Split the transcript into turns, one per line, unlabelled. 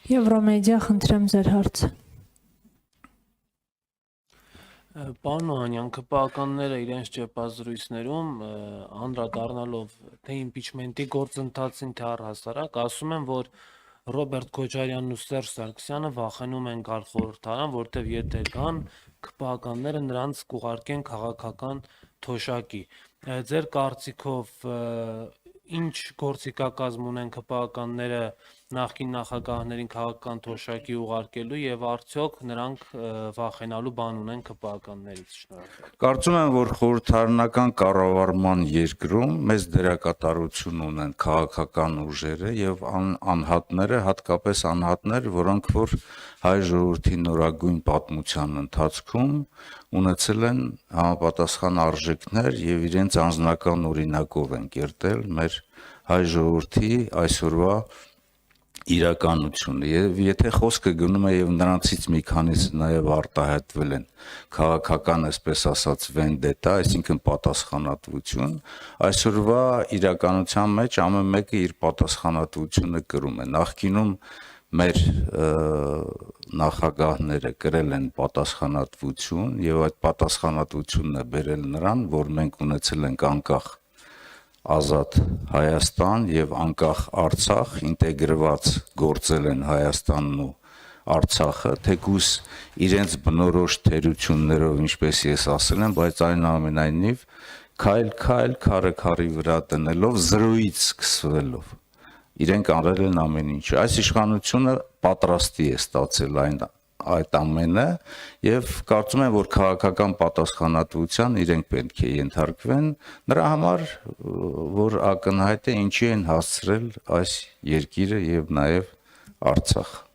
Եվրոմեդիա, խնդրեմ ձեր հարցը։
Պարոն Օհանյան, ԿՊԱ-ականները իրենց ճեպազրույցներում անդրադառնալով թե իմպիչմենտի գործընթացին, թե առհասարակ, ասում են, որ Ռոբերտ Քոչարյանն ու Սերժ Սարգսյանը վախենում են գալ խորհրդարան, որտեղ եթե գան, ԿՊԱ-ականները նրանց կուղարկեն քաղաքական թոշակի։ Ձեր կարծիքով ինչ գործիքակազմ ունեն ԿՊԱ-ականները նախկին նախագահներին քաղաքական թոշակի ուղարկելու եւ արդյոք նրանք վախենալու բան ունեն ԿՊԱ-ականներից։ Շնորհակալ։
Կարծում եմ, որ խորհրդարանական կառավարման երկրում մեծ դերակատարություն ունեն քաղաքական ուժերը եւ անհատները, հատկապես անհատներ, որոնք որ հայ ժողովրդի նորագույն պատմության ընթացքում ունեցել են համապատասխան արժեքներ եւ իրենց անձնական օրինակով են կերտել մեր հայ ժողովրդի այսօրվա իրականությունը եւ եթե խոսքը գնում է եւ նրանցից մի քանիսը նաեւ արտահայտվել են քաղաքական, այսպես ասած, վենդետա, այսինքն պատասխանատվություն, այսօրվա իրականության մեջ ամեն մեկը իր պատասխանատվությունը կրում է։ Նախկինում մեր նախագահները կրել են պատասխանատվություն եւ այդ պատասխանատվությունն է բերել նրան, որ մենք ունեցել ենք անկախ ազատ Հայաստան եւ անկախ Արցախ, ինտեգրված գործել են Հայաստանն ու Արցախը, թեկուզ իրենց բնորոշ թերություններով, ինչպես ես ասել եմ, բայց այնուամենայնիվ քայլ քարը քարի վրա տնելով, զրոյից սկսվելով իրենք արել են ամեն ինչ։ Այս իշխանությունը պատրաստի է ստացել այդ ամենը եւ կարծում եմ, որ քաղաքական պատասխանատվության իրենք պետք է ենթարկվեն նրա համար, որ ակնհայտ է ինչի են հասցրել այս երկիրը եւ նաեւ Արցախը։